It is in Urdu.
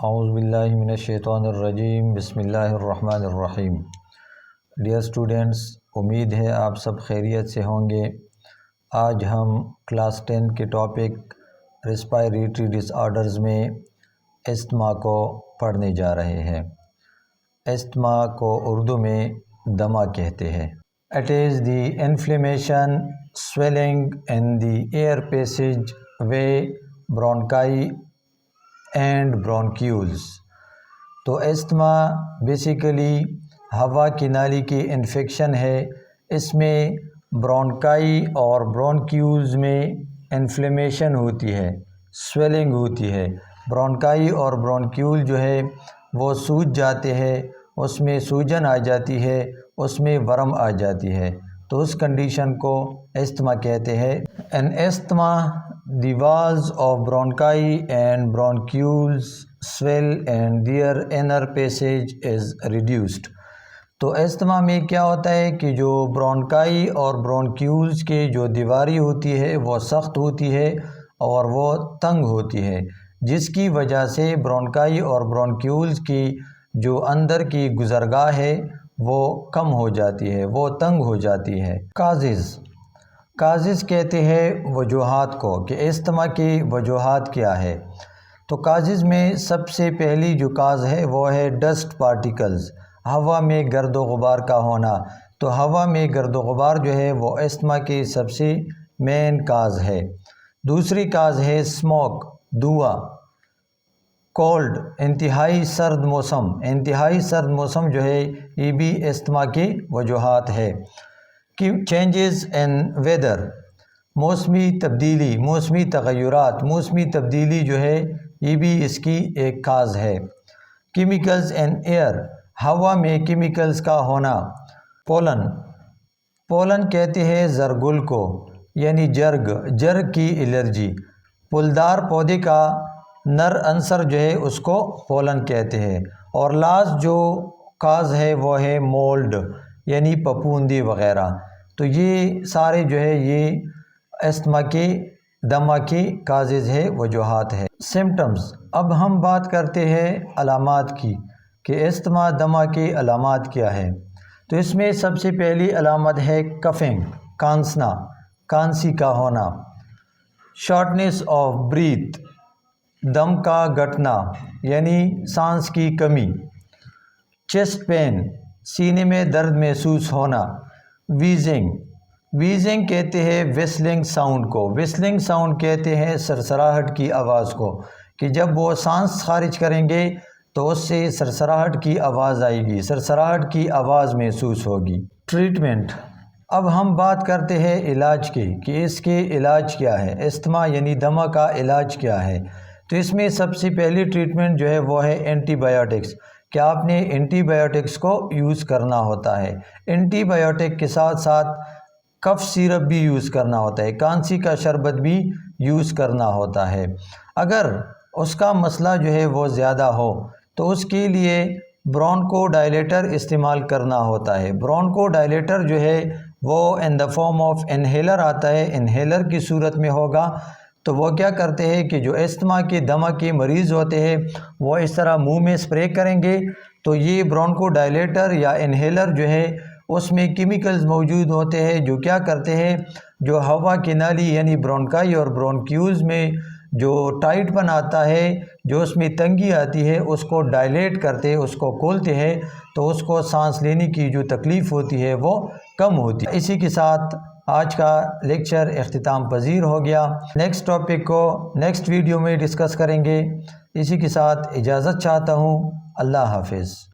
اعوذ باللہ من الشیطان الرجیم بسم اللہ الرحمن الرحیم۔ ڈیئر اسٹوڈنٹس، امید ہے آپ سب خیریت سے ہوں گے۔ آج ہم کلاس 10 کے ٹاپک ریسپائریٹری ڈس آرڈرز میں استما کو پڑھنے جا رہے ہیں۔ استما کو اردو میں دمہ کہتے ہیں۔ It is the inflammation swelling in the air passage way, bronchi and bronchioles۔ تو استما بیسیکلی ہوا کی نالی کی انفیکشن ہے۔ اس میں برونکائی اور برونکیولز میں انفلیمیشن ہوتی ہے، سویلنگ ہوتی ہے۔ برونکائی اور برونکیول جو ہے وہ سوج جاتے ہیں، اس میں سوجن آ جاتی ہے، اس میں ورم آ جاتی ہے، تو اس کنڈیشن کو استما کہتے ہیں۔ ان استما the walls of bronchi and bronchioles swell and their inner passage is reduced۔ تو استما میں کیا ہوتا ہے کہ جو برونکائی اور برونکیولز کے جو دیواری ہوتی ہے وہ سخت ہوتی ہے اور وہ تنگ ہوتی ہے، جس کی وجہ سے برونکائی اور برونکیولز کی جو اندر کی گزرگاہ ہے وہ کم ہو جاتی ہے، وہ تنگ ہو جاتی ہے۔ کازز کہتے ہیں وجوہات کو کہ استما کی وجوہات کیا ہے۔ تو کازز میں سب سے پہلی جو کاز ہے وہ ہے ڈسٹ پارٹیکلز، ہوا میں گرد و غبار کا ہونا۔ تو ہوا میں گرد و غبار جو ہے وہ استما کی سب سے مین کاز ہے۔ دوسری کاز ہے اسموک، دھواں۔ کولڈ، انتہائی سرد موسم، انتہائی سرد موسم جو ہے یہ بھی استما کی وجوہات ہے۔ چینجز ان ویدر، موسمی تبدیلی، موسمی تغیرات، موسمی تبدیلی جو ہے یہ بھی اس کی ایک کاز ہے۔ کیمیکلز ان ایئر، ہوا میں کیمیکلز کا ہونا۔ پولن کہتے ہیں زرگل کو، یعنی جرگ کی الرجی۔ پھولدار پودے کا نر عنصر جو ہے اس کو پولن کہتے ہیں۔ اور لاسٹ جو کاز ہے وہ ہے مولڈ، یعنی پھپھوندی وغیرہ۔ تو یہ سارے جو ہے یہ استما کے دمہ کی کازز ہے، وجوہات ہے۔ سمٹمز، اب ہم بات کرتے ہیں علامات کی کہ استما دمہ کی علامات کیا ہے۔ تو اس میں سب سے پہلی علامت ہے کفنگ، کانسنا، کانسی کا ہونا۔ شارٹنیس آف بریتھ، دم کا گھٹنا یعنی سانس کی کمی۔ چیسٹ پین، سینے میں درد محسوس ہونا۔ ویزنگ کہتے ہیں وسلنگ ساؤنڈ کو، وسلنگ ساؤنڈ کہتے ہیں سرسراہٹ کی آواز کو، کہ جب وہ سانس خارج کریں گے تو اس سے سرسراہٹ کی آواز آئے گی، سرسراہٹ کی آواز محسوس ہوگی۔ ٹریٹمنٹ، اب ہم بات کرتے ہیں علاج کی کہ اس کے علاج کیا ہے، استما یعنی دمہ کا علاج کیا ہے۔ تو اس میں سب سے پہلی ٹریٹمنٹ جو ہے وہ ہے اینٹی بایوٹکس، کہ آپ نے اینٹی بایوٹکس کو یوز کرنا ہوتا ہے۔ اینٹی بایوٹک کے ساتھ ساتھ کف سیرپ بھی یوز کرنا ہوتا ہے، کانسی کا شربت بھی یوز کرنا ہوتا ہے۔ اگر اس کا مسئلہ جو ہے وہ زیادہ ہو تو اس کے لیے برونکو ڈائلیٹر استعمال کرنا ہوتا ہے۔ برونکو ڈائلیٹر جو ہے وہ ان دا فارم آف انہیلر آتا ہے، انہیلر کی صورت میں ہوگا۔ تو وہ کیا کرتے ہیں کہ جو استما کے دمہ کے مریض ہوتے ہیں وہ اس طرح منہ میں اسپرے کریں گے، تو یہ برونکو ڈائلیٹر یا انہیلر جو ہے اس میں کیمیکلز موجود ہوتے ہیں جو کیا کرتے ہیں، جو ہوا کی نالی یعنی برونکائی اور برونکیولز میں جو ٹائٹ پن آتا ہے، جو اس میں تنگی آتی ہے، اس کو ڈائلیٹ کرتے ہیں، اس کو کھولتے ہیں، تو اس کو سانس لینے کی جو تکلیف ہوتی ہے وہ کم ہوتی ہے۔ اسی کے ساتھ آج کا لیکچر اختتام پذیر ہو گیا۔ نیکسٹ ٹاپک کو نیکسٹ ویڈیو میں ڈسکس کریں گے۔ اسی کے ساتھ اجازت چاہتا ہوں۔ اللہ حافظ۔